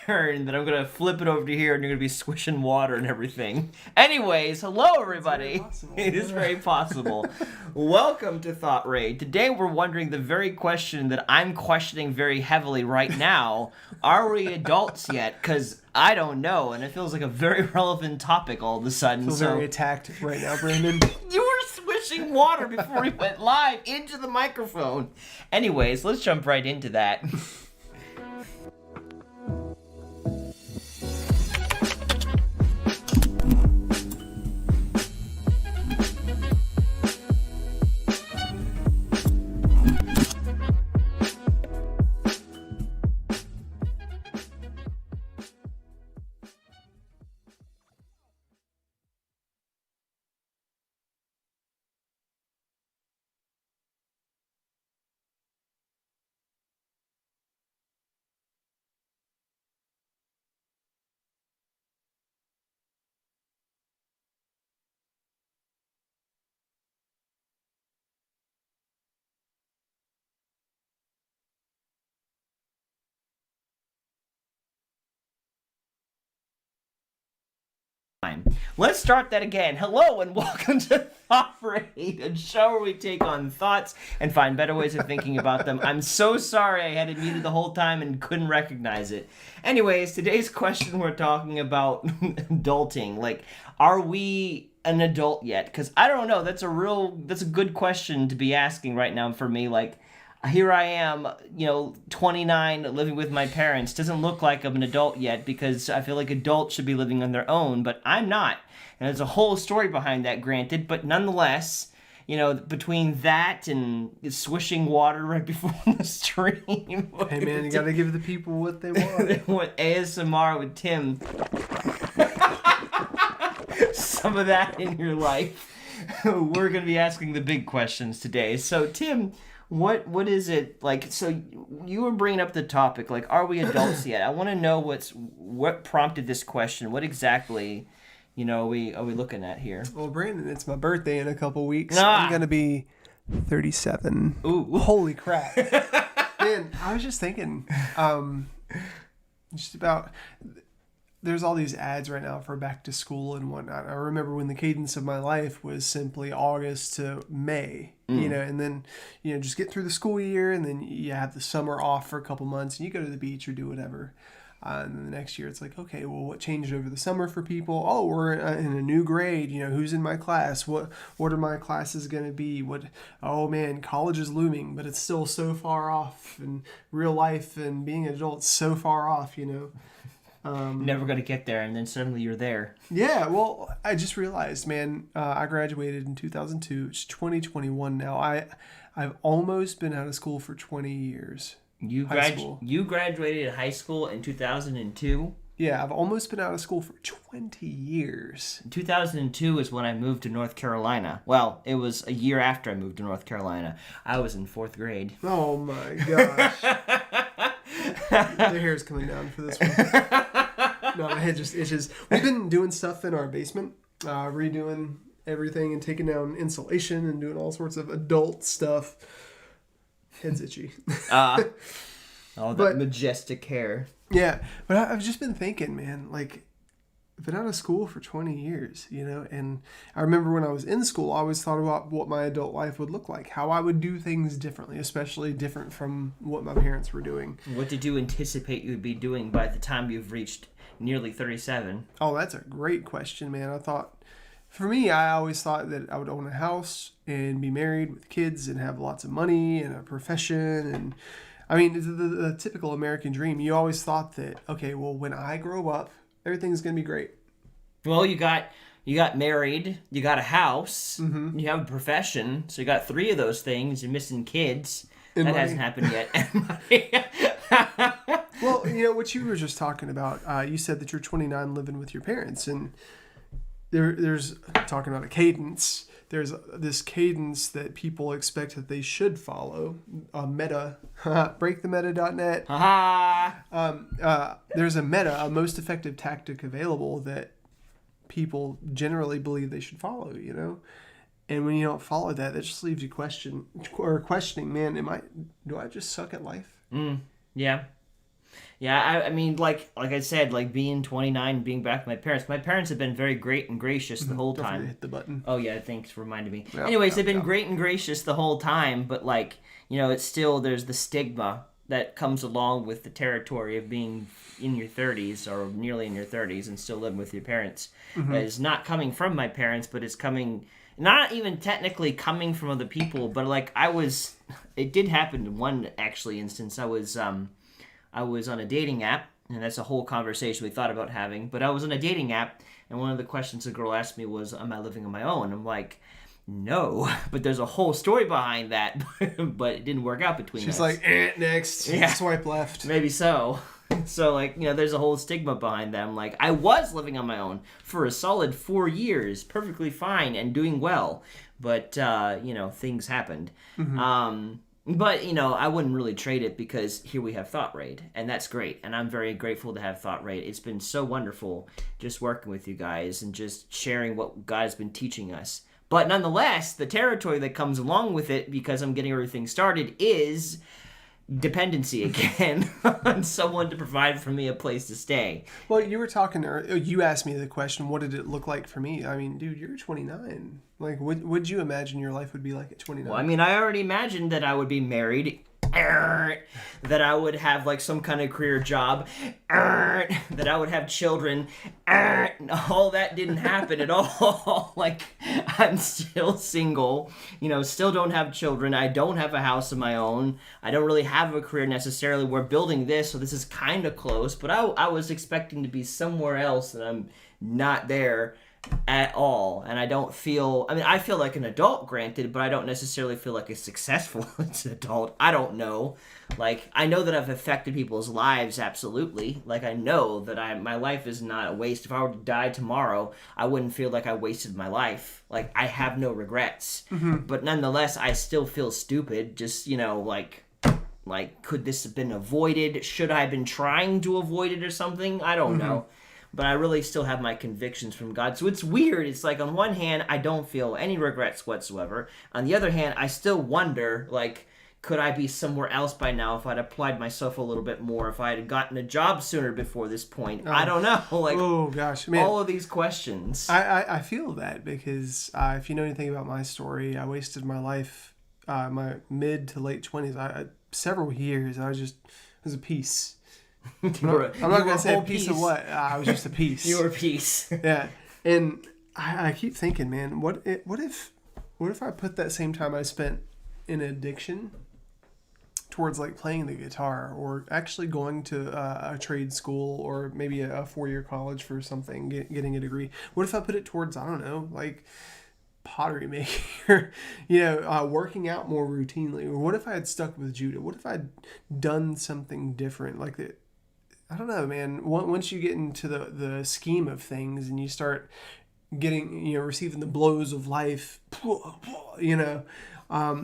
turn that I'm going to flip it over to here and you're going to be squishing water and everything. Anyways, hello everybody. It is very possible. Welcome to thoutraid. Today we're wondering the very question that I'm questioning very heavily right now. Are we adults yet? Because I don't know, and it feels like a very relevant topic all of a sudden. I feel very attacked right now, Brandon. You were swishing water before we went live into the microphone. Anyways, let's jump right into that. Let's start that again. Hello and welcome to thoutraid, a show where we take on thoughts and find better ways of thinking about them. I'm so sorry I had it muted the whole time and couldn't recognize it. Anyways, today's question we're talking about adulting. Like, are we an adult yet? Because I don't know. That's a good question to be asking right now for me. Like, here I am, 29, living with my parents. Doesn't look like I'm an adult yet because I feel like adults should be living on their own, but I'm not. And there's a whole story behind that, granted, but nonetheless, between that and swishing water right before the stream. Hey man, you gotta give the people what they want. They want ASMR with Tim. Some of that in your life. We're going to be asking the big questions today. So, Tim, what is it like? So you were bringing up the topic, like, are we adults yet? I want to know what prompted this question. What exactly, are we looking at here? Well, Brandon, it's my birthday in a couple weeks. I'm gonna be 37. Ooh, holy crap! Man, I was just thinking, just about. There's all these ads right now for back to school and whatnot. I remember when the cadence of my life was simply August to May, and then, just get through the school year, and then you have the summer off for a couple months, and you go to the beach or do whatever. And then the next year, it's like, okay, well, what changed over the summer for people? Oh, we're in a new grade. Who's in my class? What are my classes going to be? Oh, man, college is looming, but it's still so far off. And real life and being an adult so far off, Never going to get there, and then suddenly you're there. Yeah, well, I just realized, man, I graduated in 2002. It's 2021 now. I've almost been out of school for 20 years. You graduated high school in 2002? Yeah, I've almost been out of school for 20 years. 2002 is when I moved to North Carolina. Well, it was a year after I moved to North Carolina. I was in 4th grade. Oh my gosh. The hair's coming down for this one. No, my head just itches. We've been doing stuff in our basement, redoing everything and taking down insulation and doing all sorts of adult stuff. Head's itchy. That majestic hair. Yeah, but I've just been thinking, man, like, I've been out of school for 20 years, and I remember when I was in school, I always thought about what my adult life would look like, how I would do things differently, especially different from what my parents were doing. What did you anticipate you would be doing by the time you've reached nearly 37? Oh, that's a great question, man. For me, I always thought that I would own a house and be married with kids and have lots of money and a profession. And I mean, the typical American dream, you always thought that, okay, well, when I grow up, everything's going to be great. Well, you got married, you got a house, you have a profession, so you got 3 of those things. You're missing kids. And that money. Hasn't happened yet. Well, what you were just talking about, you said that you're 29 living with your parents, and there's talking about a cadence. There's this cadence that people expect that they should follow. Meta, breakthemeta.net. There's a meta, a most effective tactic available that people generally believe they should follow, And when you don't follow that just leaves you questioning, man, do I just suck at life? Yeah. Yeah, I mean, like I said, like being 29, being back with my parents. My parents have been very great and gracious the whole Don't forget to time. hit the button. Oh yeah, thanks for reminding me. Yep, Anyways, they've yep, been yep. great and gracious the whole time, but like, it's still there's the stigma that comes along with the territory of being in your 30s or nearly in your 30s and still living with your parents. It's not coming from my parents, but it's coming not even technically coming from other people, but like it did happen in one actually instance. I was on a dating app, and that's a whole conversation we thought about having, but I was on a dating app, and one of the questions the girl asked me was, am I living on my own? I'm like, no, but there's a whole story behind that, but it didn't work out between us. She's like, next. Yeah. Swipe left. Maybe so. So, like, there's a whole stigma behind them. Like, I was living on my own for a solid 4 years, perfectly fine and doing well. But, things happened. But, I wouldn't really trade it because here we have thoughtraid, and that's great. And I'm very grateful to have thoughtraid. It's been so wonderful just working with you guys and just sharing what God's been teaching us. But nonetheless, the territory that comes along with it, because I'm getting everything started, is dependency again on someone to provide for me a place to stay. Well, you were talking, you asked me the question, what did it look like for me? I mean, dude, you're 29. Like, would you imagine your life would be like at 29? Well, I mean, I already imagined that I would be married, that I would have like some kind of career job, that I would have children. All that didn't happen at all. Like, I'm still single, still don't have children. I don't have a house of my own. I don't really have a career necessarily. We're building this, so this is kind of close, but I was expecting to be somewhere else, and I'm not there at all. And I feel like an adult, granted, but I don't necessarily feel like a successful adult. I don't know. Like, I know that I've affected people's lives, absolutely. Like, I know that my life is not a waste. If I were to die tomorrow, I wouldn't feel like I wasted my life. Like, I have no regrets. But nonetheless, I still feel stupid. Just, like, could this have been avoided? Should I have been trying to avoid it or something? I don't know. But I really still have my convictions from God. So it's weird. It's like, on one hand, I don't feel any regrets whatsoever. On the other hand, I still wonder, like, could I be somewhere else by now if I'd applied myself a little bit more, if I had gotten a job sooner before this point? I don't know. Like, oh, gosh. Man, all of these questions. I feel that because if you know anything about my story, I wasted my life, my mid to late 20s. Several years, I was a piece. I'm not going to say a piece of what. I was just a piece. You were a piece. Yeah. And I keep thinking, man, what if I put that same time I spent in addiction towards like playing the guitar or actually going to a trade school or maybe a 4-year college for something, getting a degree? What if I put it towards, I don't know, like pottery making or, working out more routinely? Or what if I had stuck with Judah? What if I'd done something different? Like that? I don't know, man. Once you get into the scheme of things and you start getting, receiving the blows of life, you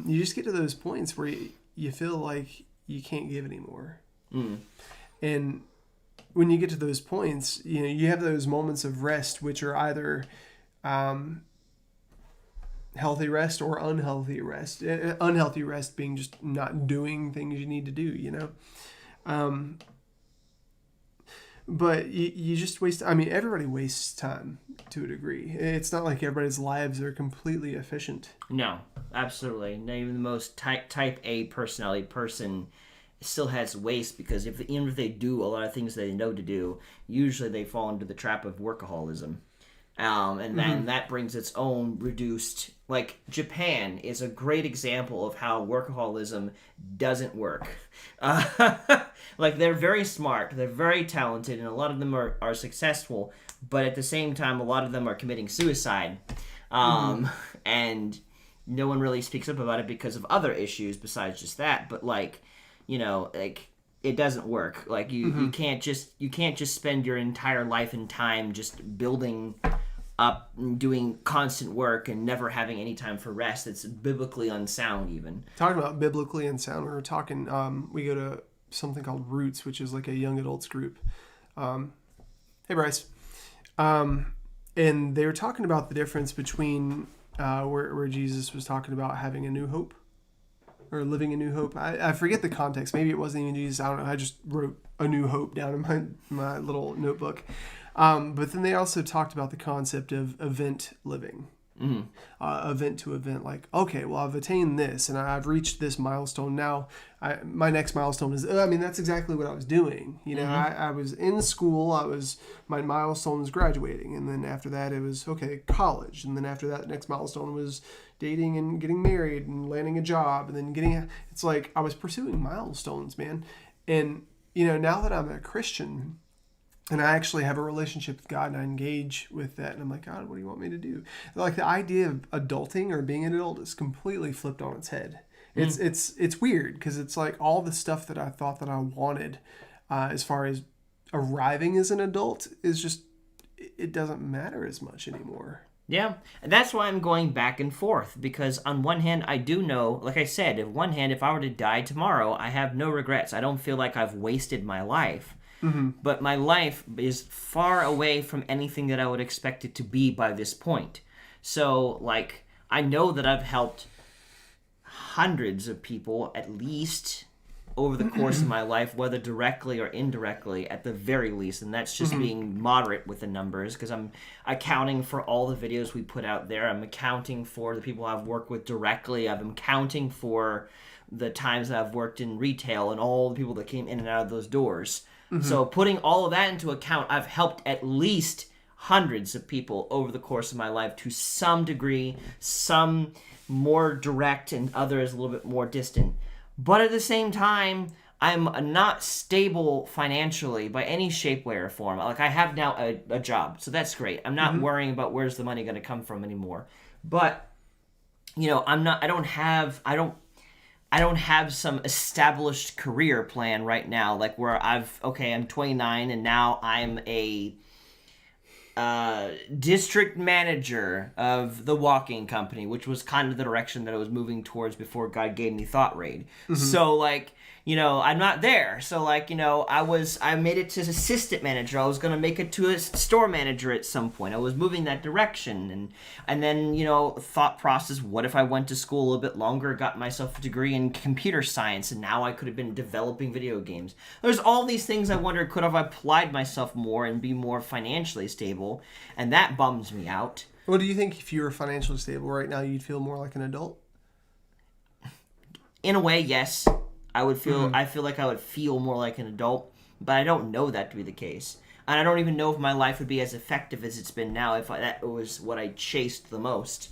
just get to those points where you feel like you can't give anymore. And when you get to those points, you have those moments of rest, which are either healthy rest or unhealthy rest. Unhealthy rest being just not doing things you need to do, But you just waste. I mean, everybody wastes time to a degree. It's not like everybody's lives are completely efficient. No, absolutely. Not even the most type A personality person still has waste, because even if they do a lot of things they know to do, usually they fall into the trap of workaholism. And then that brings its own reduced, like, Japan is a great example of how workaholism doesn't work. Like, they're very smart, they're very talented, and a lot of them are successful, but at the same time, a lot of them are committing suicide. And no one really speaks up about it because of other issues besides just that. But, like, it doesn't work. Like, you can't just spend your entire life and time just building up and doing constant work and never having any time for rest. It's biblically unsound, even. Talking about biblically unsound, we were talking, we go to something called Roots, which is like a young adults group. Hey, Bryce. And they were talking about the difference between where Jesus was talking about having a new hope or living a new hope. I forget the context. Maybe it wasn't even Jesus. I don't know. I just wrote a new hope down in my little notebook. But then they also talked about the concept of event living. Event to event, like, okay, well, I've attained this and I've reached this milestone. Now my next milestone is, that's exactly what I was doing. I was in school. My milestone was graduating. And then after that, it was, okay, college. And then after that, the next milestone was dating and getting married and landing a job. And then it's like I was pursuing milestones, man. And, now that I'm a Christian, and I actually have a relationship with God, and I engage with that. And I'm like, God, what do you want me to do? Like, the idea of adulting or being an adult is completely flipped on its head. It's weird, because it's like all the stuff that I thought that I wanted as far as arriving as an adult is just, it doesn't matter as much anymore. Yeah, and that's why I'm going back and forth, because on one hand, I do know, like I said, if I were to die tomorrow, I have no regrets. I don't feel like I've wasted my life. But my life is far away from anything that I would expect it to be by this point. So, like, I know that I've helped hundreds of people, at least, over the course of my life, whether directly or indirectly, at the very least. And that's just being moderate with the numbers, because I'm accounting for all the videos we put out there. I'm accounting for the people I've worked with directly. I'm accounting for the times that I've worked in retail and all the people that came in and out of those doors. So putting all of that into account, I've helped at least hundreds of people over the course of my life to some degree, some more direct and others a little bit more distant. But at the same time, I'm not stable financially by any shape, way, or form. Like, I have now a job, so that's great. I'm not worrying about where's the money going to come from anymore. But, I don't have some established career plan right now, like where I'm 29 and now I'm a district manager of the walking company, which was kind of the direction that I was moving towards before God gave me thoughtraid. So, like, I'm not there. So, like, I made it to assistant manager. I was going to make it to a store manager at some point. I was moving that direction. And then, thought process, what if I went to school a little bit longer, got myself a degree in computer science, and now I could have been developing video games. There's all these things I wonder, could have applied myself more and be more financially stable? And that bums me out. Well, do you think if you were financially stable right now, you'd feel more like an adult? In a way, yes. I feel like I would feel more like an adult, but I don't know that to be the case. And I don't even know if my life would be as effective as it's been now if that was what I chased the most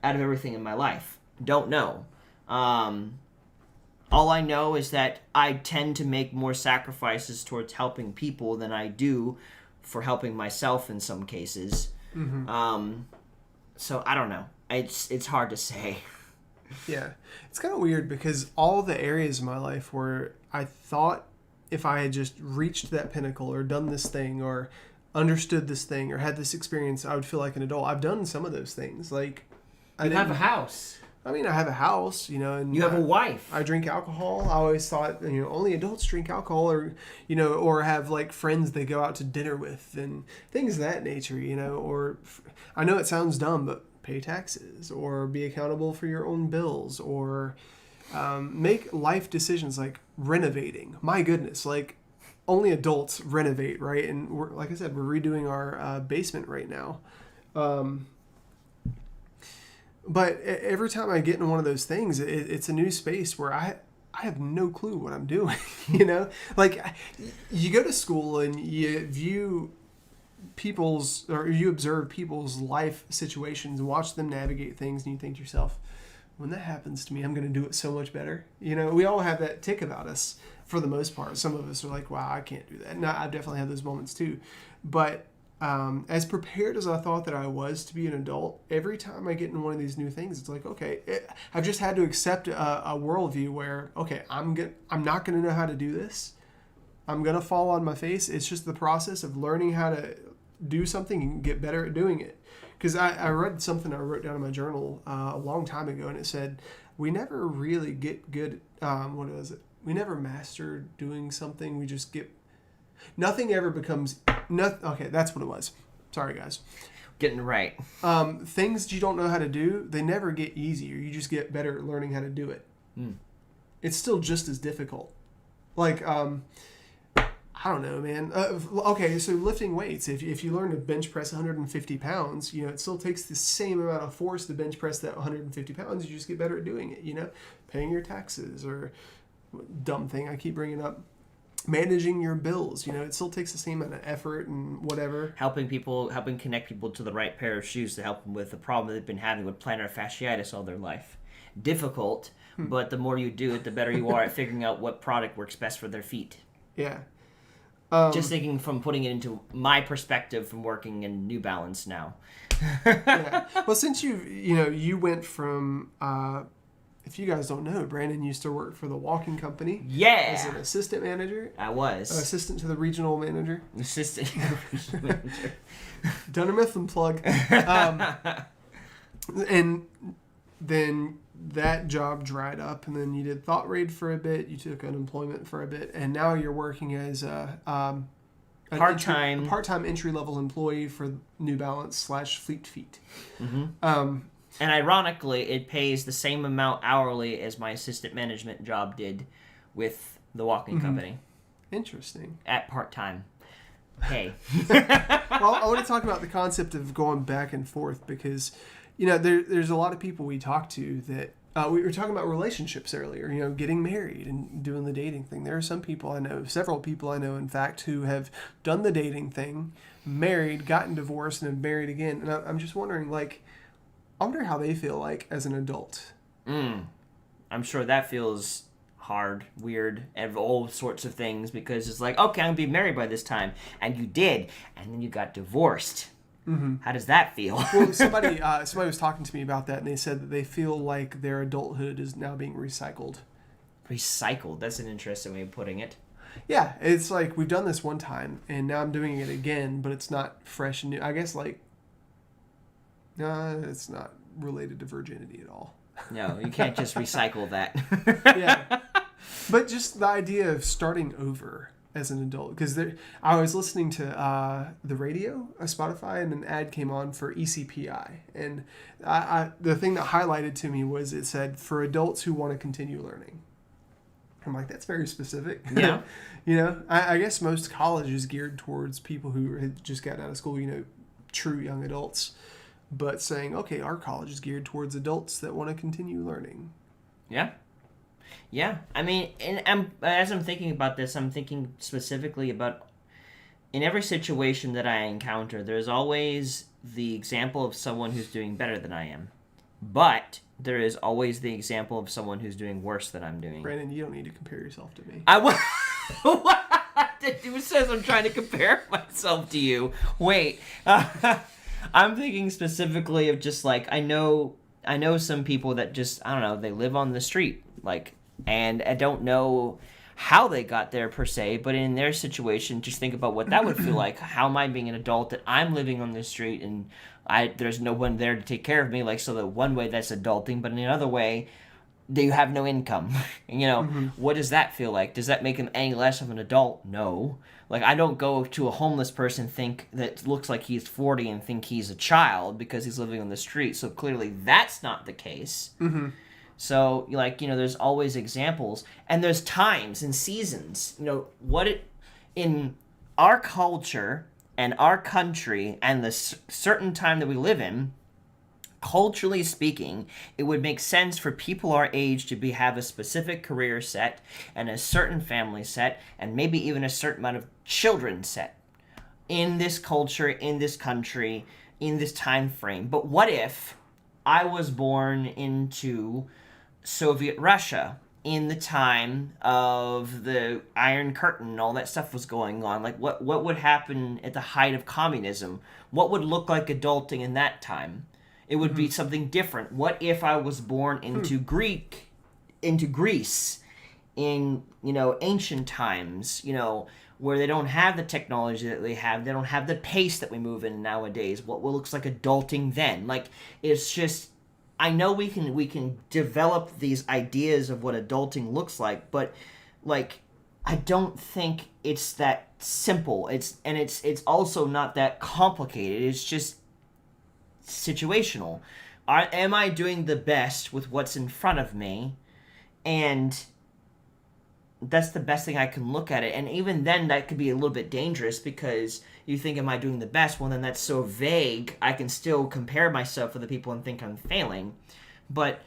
out of everything in my life. Don't know. All I know is that I tend to make more sacrifices towards helping people than I do for helping myself in some cases. So I don't know. It's hard to say. Yeah. It's kind of weird, because all the areas of my life where I thought if I had just reached that pinnacle or done this thing or understood this thing or had this experience, I would feel like an adult. I've done some of those things. Like, You have a house. I have a house, and you have a wife. I drink alcohol. I always thought, only adults drink alcohol, or have like friends they go out to dinner with and things of that nature, or I know it sounds dumb, but pay taxes or be accountable for your own bills or make life decisions like renovating. My goodness, like only adults renovate, right? And like I said, we're redoing our basement right now. But every time I get in one of those things, it's a new space where I have no clue what I'm doing, Like, you go to school and you view you observe people's life situations and watch them navigate things, and you think to yourself, when that happens to me, I'm going to do it so much better. We all have that tick about us for the most part. Some of us are like, wow, I can't do that. And I definitely have those moments too. But as prepared as I thought that I was to be an adult, every time I get in one of these new things, it's like, okay, I've just had to accept a worldview where, okay, I'm not going to know how to do this. I'm going to fall on my face. It's just the process of learning how to do something and get better at doing it. Because I read something I wrote down in my journal a long time ago, and it said, we never really get good, what was it? We never master doing something. We just get, nothing ever becomes, okay, that's what it was. Sorry, guys. Getting it right. Things you don't know how to do, they never get easier. You just get better at learning how to do it. it's still just as difficult. Like, I don't know, man. Okay, so lifting weights. If you learn to bench press 150 pounds, it still takes the same amount of force to bench press that 150 pounds. You just get better at doing it, paying your taxes, or dumb thing I keep bringing up, managing your bills. It still takes the same amount of effort and whatever. Helping connect people to the right pair of shoes to help them with the problem they've been having with plantar fasciitis all their life. Difficult, but the more you do it, the better you are at figuring out what product works best for their feet. Yeah. Just thinking from putting it into my perspective from working in New Balance now. Yeah. Well, since you went from, if you guys don't know, Brandon used to work for the walking company. Yeah. As an assistant manager. I was. Assistant to the regional manager. Assistant to the regional manager. Dunham Mifflin plug. And then that job dried up, and then you did thoughtraid for a bit. You took unemployment for a bit, and now you're working as a part-time entry-level employee for New Balance / Fleet Feet. Mm-hmm. And ironically, it pays the same amount hourly as my assistant management job did with the walking company. Interesting. At part-time. Hey. Well, I want to talk about the concept of going back and forth, because there's a lot of people we talk to that we were talking about relationships earlier, getting married and doing the dating thing. There are some people I know, several people I know, in fact, who have done the dating thing, married, gotten divorced, and have married again. And I'm just wondering, I wonder how they feel like as an adult. I'm sure that feels hard, weird, and all sorts of things, because it's like, okay, I'm going to be married by this time. And you did. And then you got divorced. Mm-hmm. How does that feel? Well, somebody was talking to me about that, and they said that they feel like their adulthood is now being recycled. Recycled? That's an interesting way of putting it. Yeah, it's like we've done this one time, and now I'm doing it again, but it's not fresh and new. I guess it's not related to virginity at all. No, you can't just recycle that. Yeah, but just the idea of starting over as an adult, because I was listening to the radio, Spotify, and an ad came on for ECPI, and the thing that highlighted to me was it said, for adults who want to continue learning. I'm like, that's very specific. Yeah. I guess most college is geared towards people who had just gotten out of school, true young adults, but saying, okay, our college is geared towards adults that want to continue learning. Yeah. Yeah, I mean, as I'm thinking about this, I'm thinking specifically about, in every situation that I encounter, there's always the example of someone who's doing better than I am. But there is always the example of someone who's doing worse than I'm doing. Brandon, you don't need to compare yourself to me. Who says I'm trying to compare myself to you? Wait, I'm thinking specifically of just I know some people that just, I don't know, they live on the street, and I don't know how they got there per se, but in their situation, just think about what that would feel like. How am I being an adult that I'm living on the street and there's no one there to take care of me? So that one way that's adulting, but in another way, you have no income. What does that feel like? Does that make him any less of an adult? No. I don't go to a homeless person think that looks like he's 40 and think he's a child because he's living on the street. So clearly that's not the case. Mm-hmm. So, there's always examples, and there's times and seasons. In our culture and our country and the certain time that we live in, culturally speaking, it would make sense for people our age to have a specific career set and a certain family set and maybe even a certain amount of children set in this culture, in this country, in this time frame. But what if I was born into Soviet Russia in the time of the Iron Curtain and all that stuff was going on? What would happen at the height of communism? What would look like adulting in that time? It would be something different. What if I was born into Greece in, ancient times, where they don't have the technology that they have, they don't have the pace that we move in nowadays. What looks like adulting then? It's just, I know we can develop these ideas of what adulting looks like, but I don't think it's that simple. It's also not that complicated. It's just situational. Am I doing the best with what's in front of me? And that's the best thing I can look at it. And even then, that could be a little bit dangerous because you think, am I doing the best? Well, then that's so vague. I can still compare myself with the people and think I'm failing. But,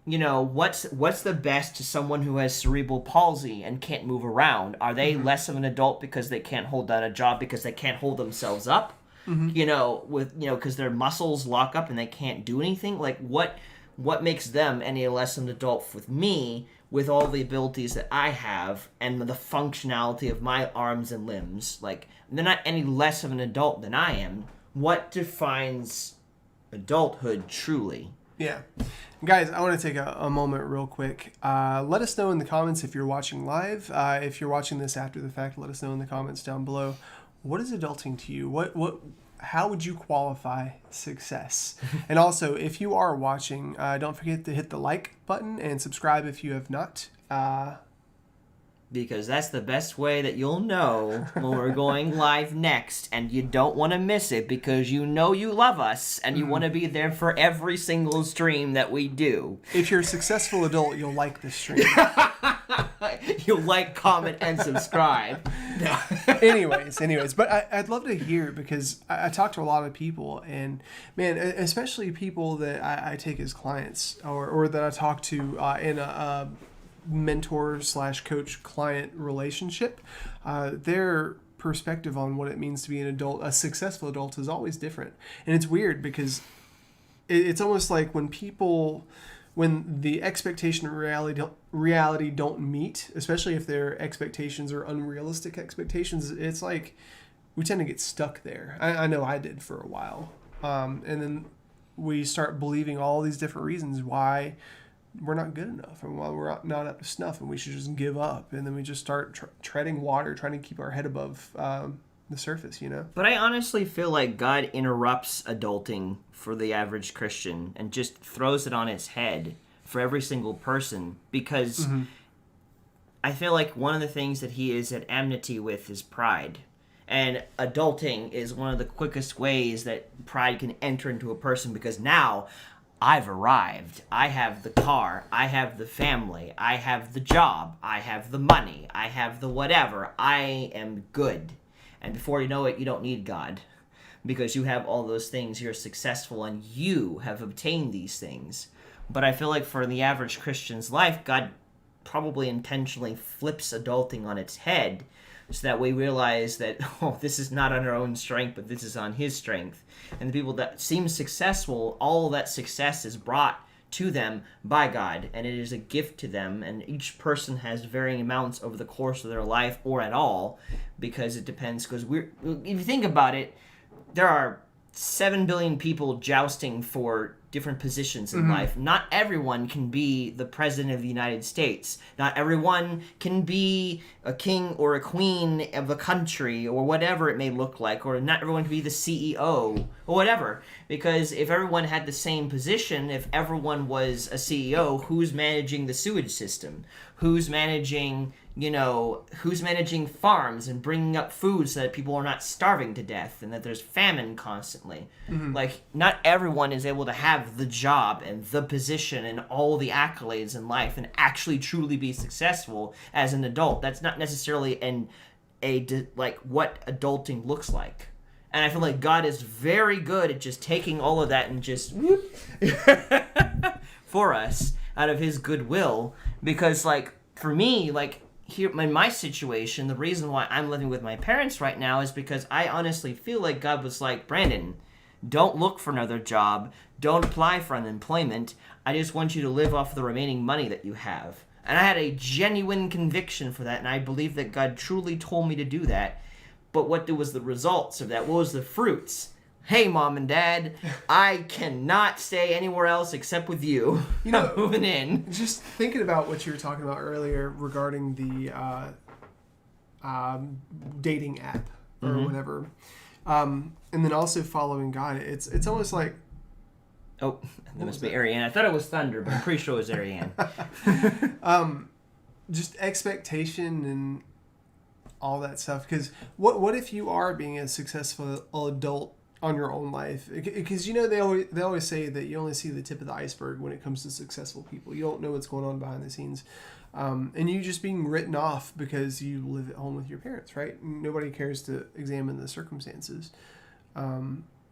what's the best to someone who has cerebral palsy and can't move around? Are they less of an adult because they can't hold down a job because they can't hold themselves up? Because their muscles lock up and they can't do anything? Like, what makes them any less an adult with me, with all the abilities that I have and the functionality of my arms and limbs? Like, they're not any less of an adult than I am. What defines adulthood truly? Yeah. Guys, I want to take a moment real quick. Let us know in the comments if you're watching live. If you're watching this after the fact, let us know in the comments down below. What is adulting to you? How would you qualify success? And also, if you are watching, don't forget to hit the like button and subscribe if you have not. Because that's the best way that you'll know when we're going live next, and you don't want to miss it because you love us and you want to be there for every single stream that we do. If you're a successful adult, you'll like this stream. You'll like, comment, and subscribe. No. Anyways, but I'd love to hear, because I talk to a lot of people, and man, especially people that I take as clients or that I talk to in a mentor / coach client relationship. Their perspective on what it means to be an adult, a successful adult, is always different. And it's weird because it's almost like when the expectation and reality don't meet, especially if their expectations are unrealistic expectations, it's like we tend to get stuck there. I know I did for a while. And then we start believing all these different reasons why we're not good enough and why we're not up to snuff and we should just give up. And then we just start treading water, trying to keep our head above the surface, But I honestly feel like God interrupts adulting for the average Christian and just throws it on its head for every single person, because I feel like one of the things that he is at enmity with is pride. And adulting is one of the quickest ways that pride can enter into a person, because now I've arrived. I have the car. I have the family. I have the job. I have the money. I have the whatever. I am good. And before you know it, you don't need God, because you have all those things. You're successful and you have obtained these things. But I feel like for the average Christian's life, God probably intentionally flips adulting on its head, so that we realize that, this is not on our own strength, but this is on his strength. And the people that seem successful, all that success is brought to them by God, and it is a gift to them, and each person has varying amounts over the course of their life, or at all, because it depends. Because if you think about it, there are 7 billion people jousting for different positions in life. Not everyone can be the president of the United States. Not everyone can be a king or a queen of a country, or whatever it may look like, or not everyone can be the CEO or whatever. Because if everyone had the same position, if everyone was a CEO, who's managing the sewage system? Who's managing farms and bringing up food so that people are not starving to death and that there's famine constantly? Like, not everyone is able to have the job and the position and all the accolades in life and actually truly be successful as an adult. That's not necessarily what adulting looks like. And I feel like God is very good at just taking all of that and just for us out of his goodwill. Because, for me, here in my situation, the reason why I'm living with my parents right now is because I honestly feel like God was like, Brandon, don't look for another job. Don't apply for unemployment. I just want you to live off the remaining money that you have. And I had a genuine conviction for that, and I believe that God truly told me to do that. But what was the results of that? What was the fruits? Hey, Mom and Dad, I cannot stay anywhere else except with you. I'm moving in. Just thinking about what you were talking about earlier regarding the dating app or whatever, and then also following God, it's almost like... Oh, that must be Ariane. I thought it was thunder, but I'm pretty sure it was Ariane. Just expectation and all that stuff. Because what if you are being a successful adult on your own life? Because they always say that you only see the tip of the iceberg when it comes to successful people. You don't know what's going on behind the scenes. and you just being written off because you live at home with your parents, right? Nobody cares to examine the circumstances.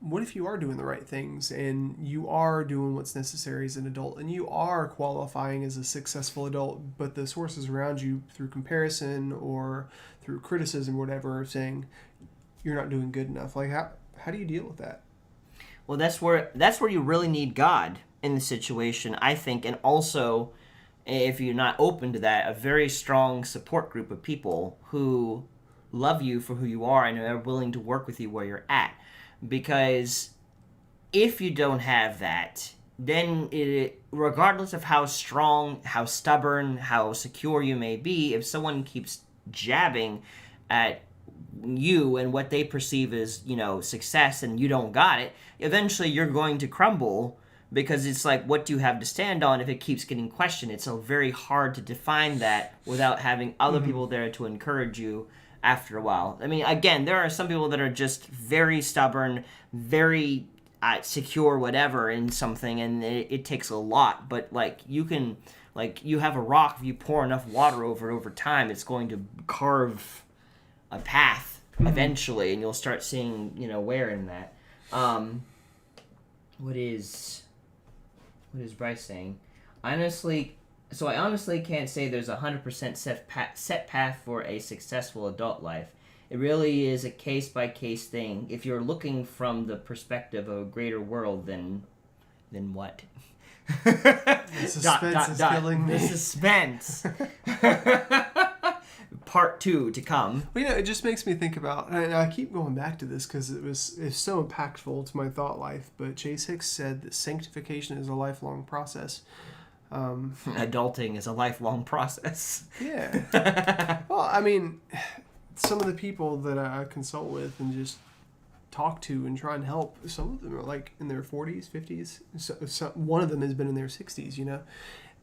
What if you are doing the right things and you are doing what's necessary as an adult and you are qualifying as a successful adult, but the sources around you through comparison or through criticism or whatever are saying you're not doing good enough? Like, how do you deal with that? Well, that's where you really need God in the situation, I think, and also, if you're not open to that, a very strong support group of people who love you for who you are and are willing to work with you where you're at. Because if you don't have that, then regardless of how strong, how stubborn, how secure you may be, if someone keeps jabbing at you and what they perceive as, success and you don't got it, eventually you're going to crumble, because it's like, what do you have to stand on if it keeps getting questioned? It's so very hard to define that without having other people there to encourage you after a while. I mean, again, there are some people that are just very stubborn, very secure, whatever, in something, and it takes a lot. But you have a rock. If you pour enough water over time, it's going to carve a path eventually, and you'll start seeing wear in that. What is Bryce saying? I honestly can't say there's a 100% set path for a successful adult life. It really is a case-by-case thing. If you're looking from the perspective of a greater world, then what? The suspense is killing me. The suspense. Part 2 to come. Well, it just makes me think about, and I keep going back to this because it's so impactful to my thought life, but Chase Hicks said that sanctification is a lifelong process. Adulting is a lifelong process. Yeah. Well, I mean, some of the people that I consult with and just talk to and try and help, some of them are like in their 40s, 50s. So one of them has been in their 60s, and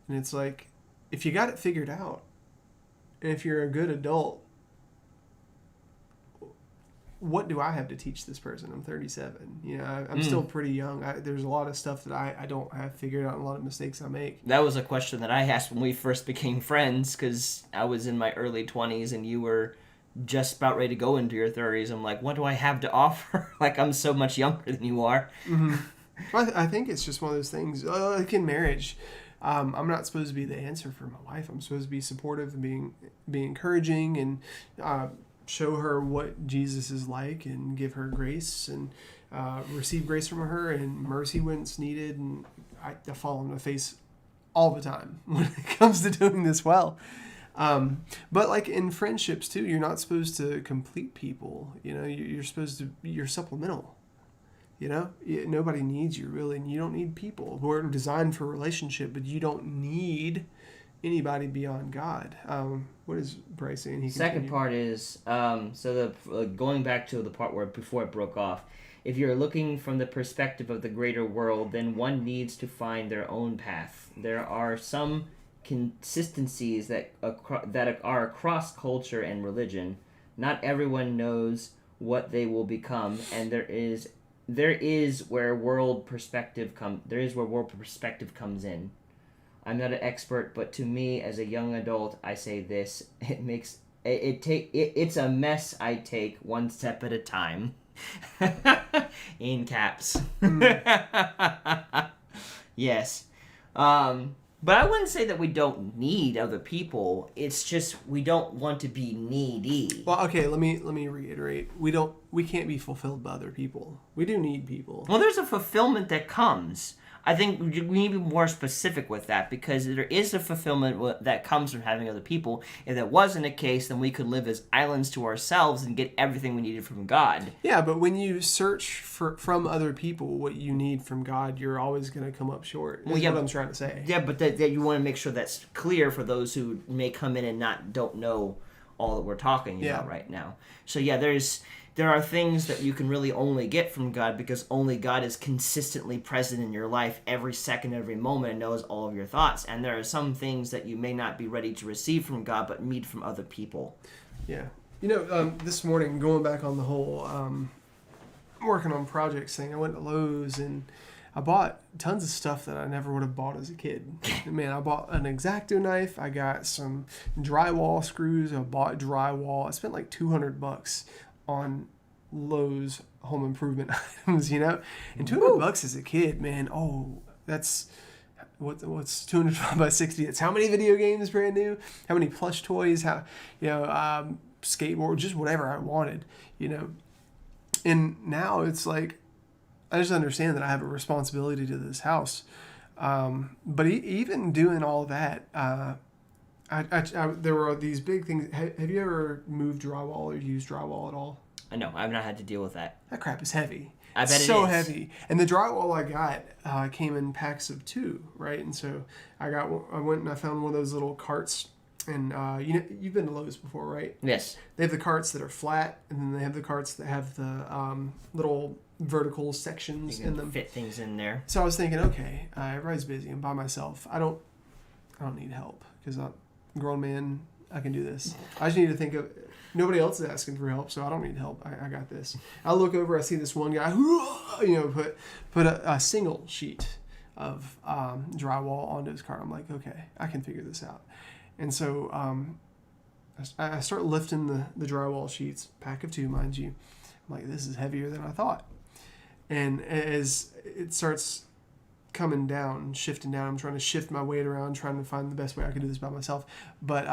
it's like, if you got it figured out, and if you're a good adult, what do I have to teach this person? I'm 37. I'm still pretty young. There's a lot of stuff that I don't have figured out and a lot of mistakes I make. That was a question that I asked when we first became friends, because I was in my early 20s and you were just about ready to go into your 30s. I'm like, what do I have to offer? I'm so much younger than you are. Mm-hmm. Well, I think it's just one of those things. Like in marriage, I'm not supposed to be the answer for my wife. I'm supposed to be supportive and be encouraging and show her what Jesus is like and give her grace and receive grace from her and mercy when it's needed. And I fall on my face all the time when it comes to doing this well. But in friendships too, you're not supposed to complete people. You're supposed to, you're supplemental. Nobody needs you really, and you don't need people. We're designed for relationship, but you don't need anybody beyond God. What is Bryce saying? Second part is going back to the part where before it broke off. If you're looking from the perspective of the greater world, then one needs to find their own path. There are some consistencies that are across culture and religion. Not everyone knows what they will become, and there is where world perspective comes in. I'm not an expert, but to me, as a young adult, I say this: it's a mess I take one step at a time. In caps. Yes. But I wouldn't say that we don't need other people. It's just we don't want to be needy. Well, okay, let me reiterate. We can't be fulfilled by other people. We do need people. Well, there's a fulfillment that comes. I think we need to be more specific with that, because there is a fulfillment that comes from having other people. If that wasn't the case, then we could live as islands to ourselves and get everything we needed from God. Yeah, but when you search from other people what you need from God, you're always going to come up short. That's what I'm trying to say. Yeah, but that you want to make sure that's clear for those who may come in and don't know all that we're talking about right now. So yeah, there are things that you can really only get from God, because only God is consistently present in your life every second, every moment, and knows all of your thoughts. And there are some things that you may not be ready to receive from God, but need from other people. Yeah. This morning, going back on the whole working on projects thing, I went to Lowe's and I bought tons of stuff that I never would have bought as a kid. Man, I bought an X-Acto knife. I got some drywall screws. I bought drywall. I spent like $200 on Lowe's home improvement items, you know? And $200 as a kid, man, that's... What's 205 by 60? It's how many video games brand new? How many plush toys? Skateboard, just whatever I wanted, you know? And now it's like, I just understand that I have a responsibility to this house. But even doing all that, there were these big things. Have you ever moved drywall or used drywall at all? No, I've not had to deal with that. That crap is heavy. I bet so it is. heavy. And the drywall I got came in packs of 2, right? And so I went and I found one of those little carts. And you've been to Lowe's before, right? Yes. They have the carts that are flat, and then they have the carts that have the little vertical sections in them. Fit things in there. So I was thinking, okay, everybody's busy. I'm by myself. I don't need help because I'm a grown man. I can do this. I just need to think of. Nobody else is asking for help, so I don't need help. I got this. I look over. I see this one guy, put a single sheet of drywall onto his cart. I'm like, okay, I can figure this out. And so I start lifting the drywall sheets, pack of 2, mind you. I'm like, this is heavier than I thought. And as it starts coming down, shifting down, I'm trying to shift my weight around, trying to find the best way I can do this by myself. But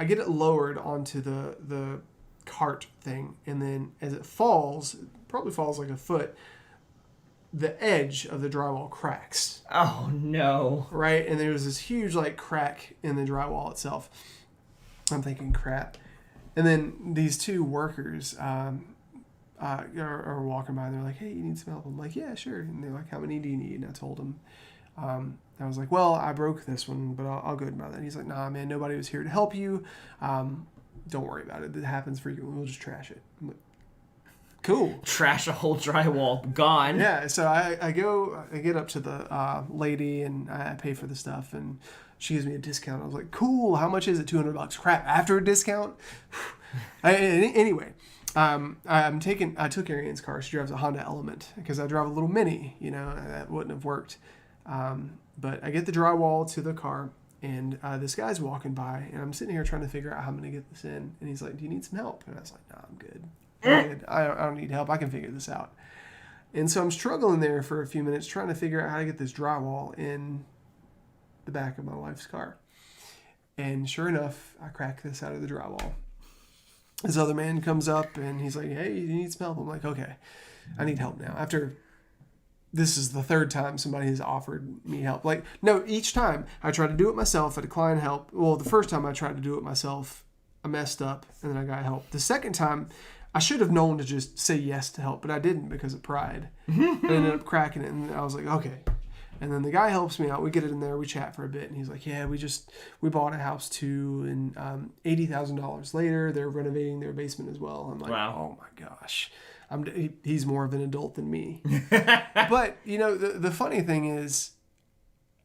I get it lowered onto the cart thing, and then as it falls, it probably falls like a foot, the edge of the drywall cracks. Oh, no. Right? And there's this huge, crack in the drywall itself. I'm thinking, crap. And then these 2 workers are walking by, and they're like, hey, you need some help? I'm like, yeah, sure. And they're like, how many do you need? And I told them. I was like, well, I broke this one, but I'll go about that. And he's like, nah, man, nobody was here to help you. Don't worry about it. It happens frequently. We'll just trash it. I'm like, cool. Trash a whole drywall. Gone. Yeah, so I get up to the lady, and I pay for the stuff, and she gives me a discount. I was like, cool, how much is it? $200. Crap, after a discount? Anyway, I took Arian's car. She drives a Honda Element, because I drive a little Mini, that wouldn't have worked. But I get the drywall to the car, and this guy's walking by, and I'm sitting here trying to figure out how I'm going to get this in. And he's like, do you need some help? And I was like, no, I'm good. I don't need help. I can figure this out. And so I'm struggling there for a few minutes trying to figure out how to get this drywall in the back of my wife's car. And sure enough, I crack this out of the drywall. This other man comes up, and he's like, hey, you need some help? I'm like, okay, I need help now. This is the 3rd time somebody has offered me help. No, each time I tried to do it myself, I declined help. Well, the first time I tried to do it myself, I messed up, and then I got help. The second time, I should have known to just say yes to help, but I didn't because of pride. I ended up cracking it, and I was like, okay. And then the guy helps me out. We get it in there. We chat for a bit, and he's like, yeah, we bought a house too, and $80,000 later, they're renovating their basement as well. I'm like, wow. Oh my gosh. He's more of an adult than me. But, the funny thing is,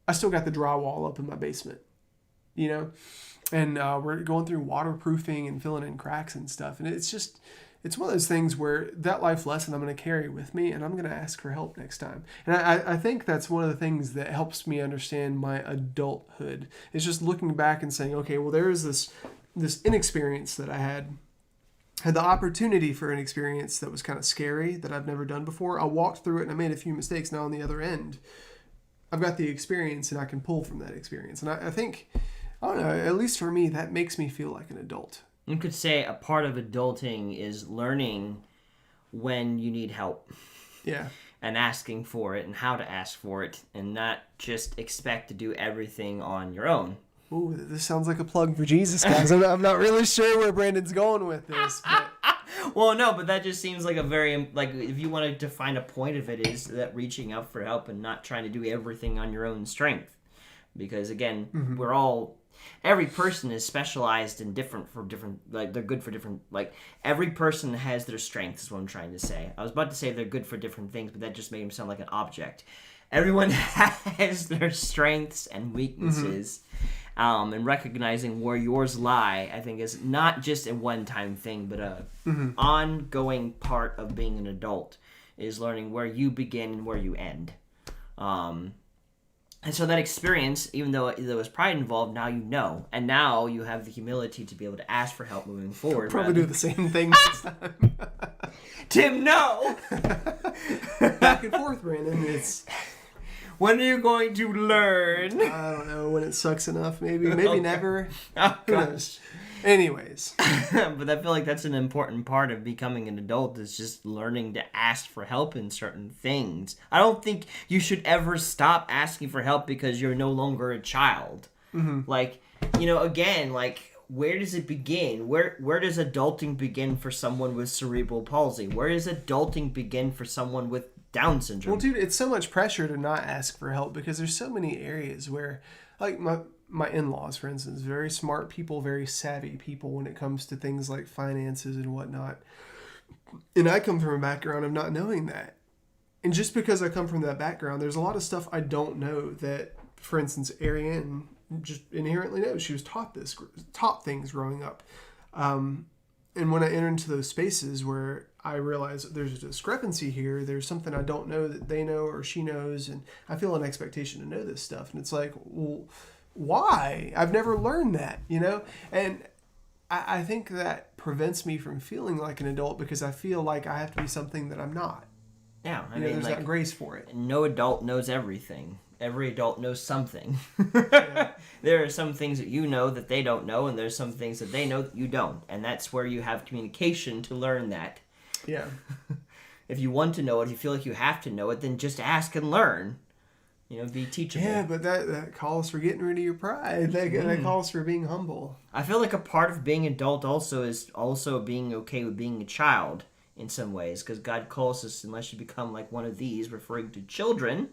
I still got the drywall up in my basement, and we're going through waterproofing and filling in cracks and stuff. And it's one of those things where that life lesson I'm going to carry with me, and I'm going to ask for help next time. And I think that's one of the things that helps me understand my adulthood. It's just looking back and saying, okay, well, there is this inexperience that I had the opportunity for an experience that was kind of scary that I've never done before. I walked through it and I made a few mistakes. Now on the other end, I've got the experience and I can pull from that experience. And I think, I don't know, at least for me, that makes me feel like an adult. You could say a part of adulting is learning when you need help. Yeah. And asking for it and how to ask for it and not just expect to do everything on your own. Ooh, this sounds like a plug for Jesus, guys. I'm not really sure where Brandon's going with this. But... Well, no, but that just seems like a very, if you want to define a point of it, is that reaching out for help and not trying to do everything on your own strength. Because, again, every person is specialized and different for different, they're good for different, every person has their strengths is what I'm trying to say. I was about to say they're good for different things, but that just made them sound like an object. Everyone has their strengths and weaknesses. And recognizing where yours lie, I think, is not just a one-time thing, but a ongoing part of being an adult, is learning where you begin and where you end. And so that experience, even though there was pride involved, now you know. And now you have the humility to be able to ask for help moving forward. Probably do the same thing next time. Tim, no! Back and forth, Brandon. It's... When are you going to learn? I don't know. When it sucks enough, maybe. Maybe Okay. never. Oh, Who knows? Anyways. But I feel like that's an important part of becoming an adult is just learning to ask for help in certain things. I don't think you should ever stop asking for help because you're no longer a child. Mm-hmm. Like, you know, again, like, where does it begin? Where does adulting begin for someone with cerebral palsy? Where does adulting begin for someone with Down syndrome? Well, dude, it's so much pressure to not ask for help because there's so many areas where, like, my in-laws, for instance, very smart people, very savvy people when it comes to things like finances and whatnot. And I come from a background of not knowing that. And just because I come from that background, there's a lot of stuff I don't know that, for instance, Ariane just inherently knows. She was taught things growing up. And when I enter into those spaces where I realize there's a discrepancy here, there's something I don't know that they know or she knows, and I feel an expectation to know this stuff. And it's like, well, why? I've never learned that, you know? And I think that prevents me from feeling like an adult because I feel like I have to be something that I'm not. Yeah, I You know, mean, there's like, not grace for it. no adult knows everything. Every adult knows something. Yeah. There are some things that you know that they don't know, and there's some things that they know that you don't. And that's where you have communication to learn that. Yeah. If you want to know it, if you feel like you have to know it, then just ask and learn. You know, be teachable. Yeah, but that calls for getting rid of your pride. That calls for being humble. I feel like a part of being adult also is also being okay with being a child in some ways, because God calls us, unless you become like one of these, referring to children,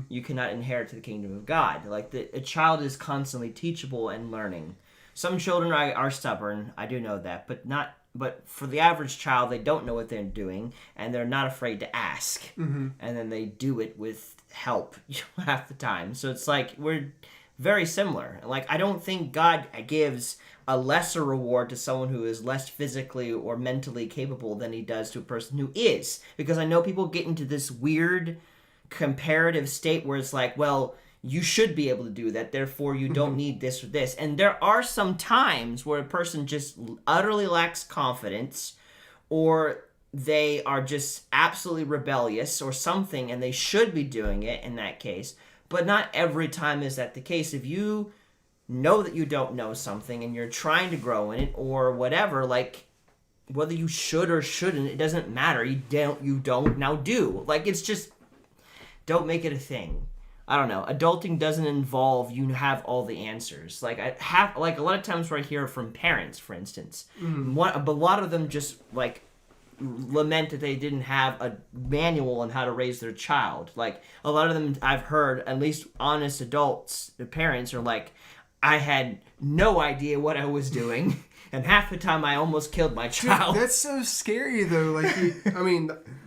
you cannot inherit the kingdom of God. Like, a child is constantly teachable and learning. Some children are stubborn, I do know that, but for the average child, they don't know what they're doing, and they're not afraid to ask. And then they do it with help half the time. So it's like, we're very similar. Like, I don't think God gives a lesser reward to someone who is less physically or mentally capable than he does to a person who is. Because I know people get into this weird comparative state where it's like, well, you should be able to do that, therefore you don't need this or this. And there are some times where a person just utterly lacks confidence, or they are just absolutely rebellious or something, and they should be doing it in that case. But not every time is that the case. If you know that you don't know something and you're trying to grow in it or whatever, like, whether you should or shouldn't, it doesn't matter. You don't, now do. Like, it's just, don't make it a thing. I don't know. Adulting doesn't involve you have all the answers. Like, a lot of times where I hear from parents, for instance, a lot of them just like lament that they didn't have a manual on how to raise their child. Like, a lot of them I've heard, at least honest adults, the parents are like, I had no idea what I was doing, and half the time I almost killed my child. Dude, that's so scary though. Like,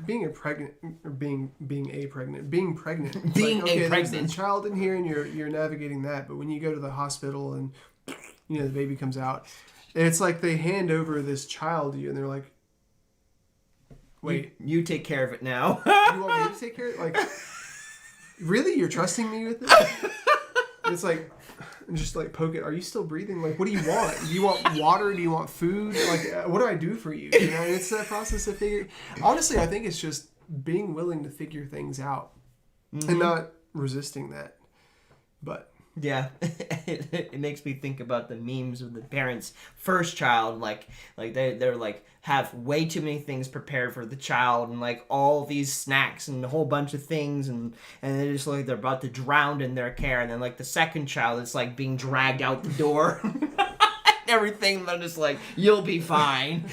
being pregnant. There's a child in here, and you're navigating that. But when you go to the hospital and the baby comes out, it's like they hand over this child to you, and they're like, "Wait, you take care of it now." you want me to take care of it? Like, really? You're trusting me with this? It's like, just like poke it. Are you still breathing? Like, what do you want? Do you want water? Do you want food? Like, what do I do for you? You know, and it's that process of figuring. Honestly, I think it's just being willing to figure things out and not resisting that. But yeah, it makes me think about the memes of the parents' first child. Like they're like have way too many things prepared for the child, and like all these snacks and a whole bunch of things, and they just look like they're about to drown in their care. And then like the second child, it's like being dragged out the door. Everything, they're just like, you'll be fine.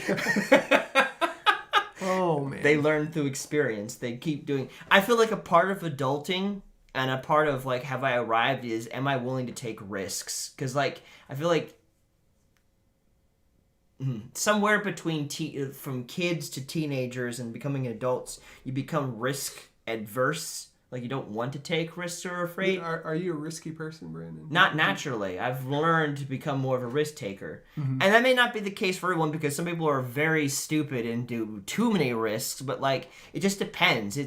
Oh man, they learn through experience. They keep doing. I feel like a part of adulting and a part of like, have I arrived is, am I willing to take risks? Because like, I feel like somewhere between from kids to teenagers and becoming adults, you become risk adverse. Like, you don't want to take risks or are afraid. Are you a risky person, Brandon? Not naturally. I've learned to become more of a risk taker. And that may not be the case for everyone, because some people are very stupid and do too many risks, but like, it just depends.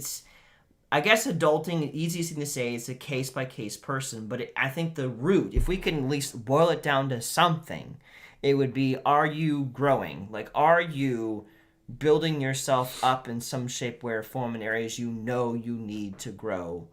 I guess adulting, the easiest thing to say is a case-by-case person, but I think the root, if we can at least boil it down to something, it would be, are you growing? Like, are you building yourself up in some shape, way, or form in areas you know you need to grow?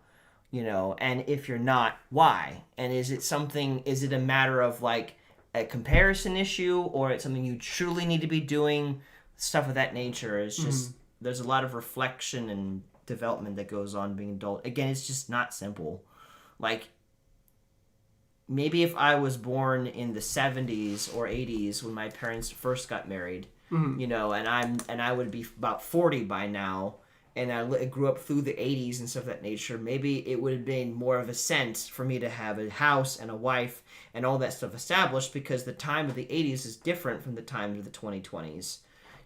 And if you're not, why? And is it a matter of, like, a comparison issue, or it's something you truly need to be doing? Stuff of that nature. It's just, there's a lot of reflection and development that goes on being adult. Again, it's just not simple. Like, maybe if I was born in the 70s or 80s when my parents first got married, and I would be about 40 by now, and I grew up through the 80s and stuff of that nature, maybe it would have been more of a sense for me to have a house and a wife and all that stuff established, because the time of the 80s is different from the time of the 2020s.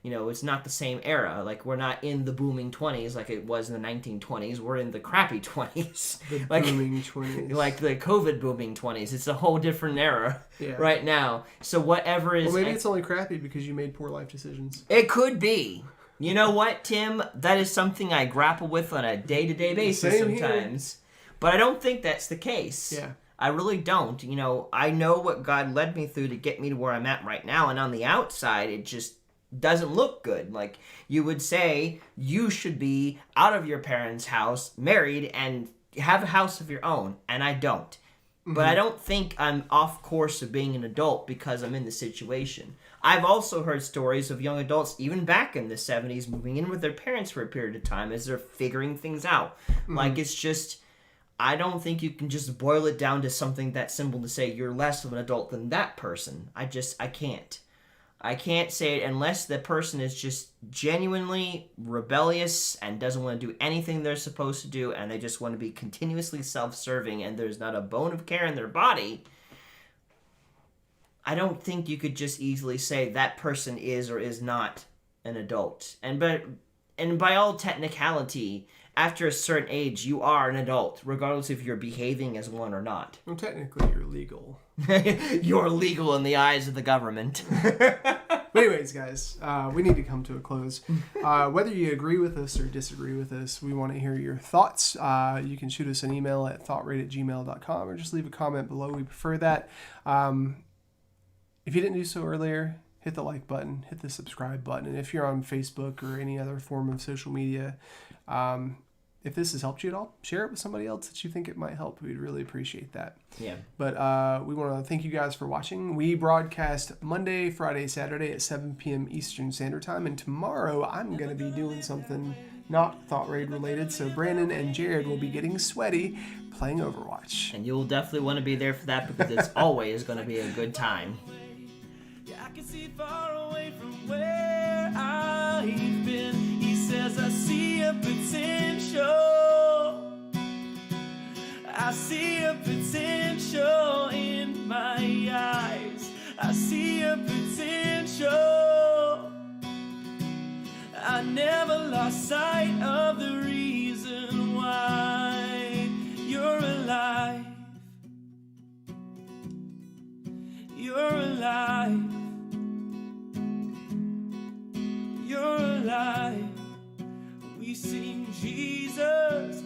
It's not the same era. Like, we're not in the booming 20s like it was in the 1920s. We're in the crappy 20s. The booming 20s. Like the COVID booming 20s. It's a whole different era right now. So whatever is... Well, maybe it's only crappy because you made poor life decisions. It could be. You know what, Tim? That is something I grapple with on a day-to-day basis sometimes. Here. But I don't think that's the case. Yeah. I really don't. I know what God led me through to get me to where I'm at right now. And on the outside, it just doesn't look good. Like, you would say you should be out of your parents' house, married, and have a house of your own, and I don't. But I don't think I'm off course of being an adult because I'm in the situation. I've also heard stories of young adults, even back in the 70s, moving in with their parents for a period of time as they're figuring things out. Like, it's just, I don't think you can just boil it down to something that simple to say you're less of an adult than that person. I can't. I can't say it unless the person is just genuinely rebellious and doesn't want to do anything they're supposed to do, and they just want to be continuously self-serving, and there's not a bone of care in their body. I don't think you could just easily say that person is or is not an adult. And by all technicality, after a certain age, you are an adult, regardless if you're behaving as one or not. Well, technically, you're legal. You're legal in the eyes of the government. But anyways, guys, we need to come to a close. Whether you agree with us or disagree with us, we want to hear your thoughts. You can shoot us an email at thoughtraid@gmail.com or just leave a comment below. We prefer that. If you didn't do so earlier, hit the like button, hit the subscribe button. And if you're on Facebook or any other form of social media, if this has helped you at all, share it with somebody else that you think it might help. We'd really appreciate that. Yeah. But we want to thank you guys for watching. We broadcast Monday, Friday, Saturday at 7 p.m. Eastern Standard Time. And tomorrow I'm going to be doing something not Thought Raid related. So Brandon and Jared will be getting sweaty playing Overwatch. And you'll definitely want to be there for that, because it's always going to be a good time. I can see far away from where I've been. He says I see a potential. I see a potential in my eyes. I see a potential. I never lost sight of the reason why you're alive. You're alive. You're alive. We sing Jesus.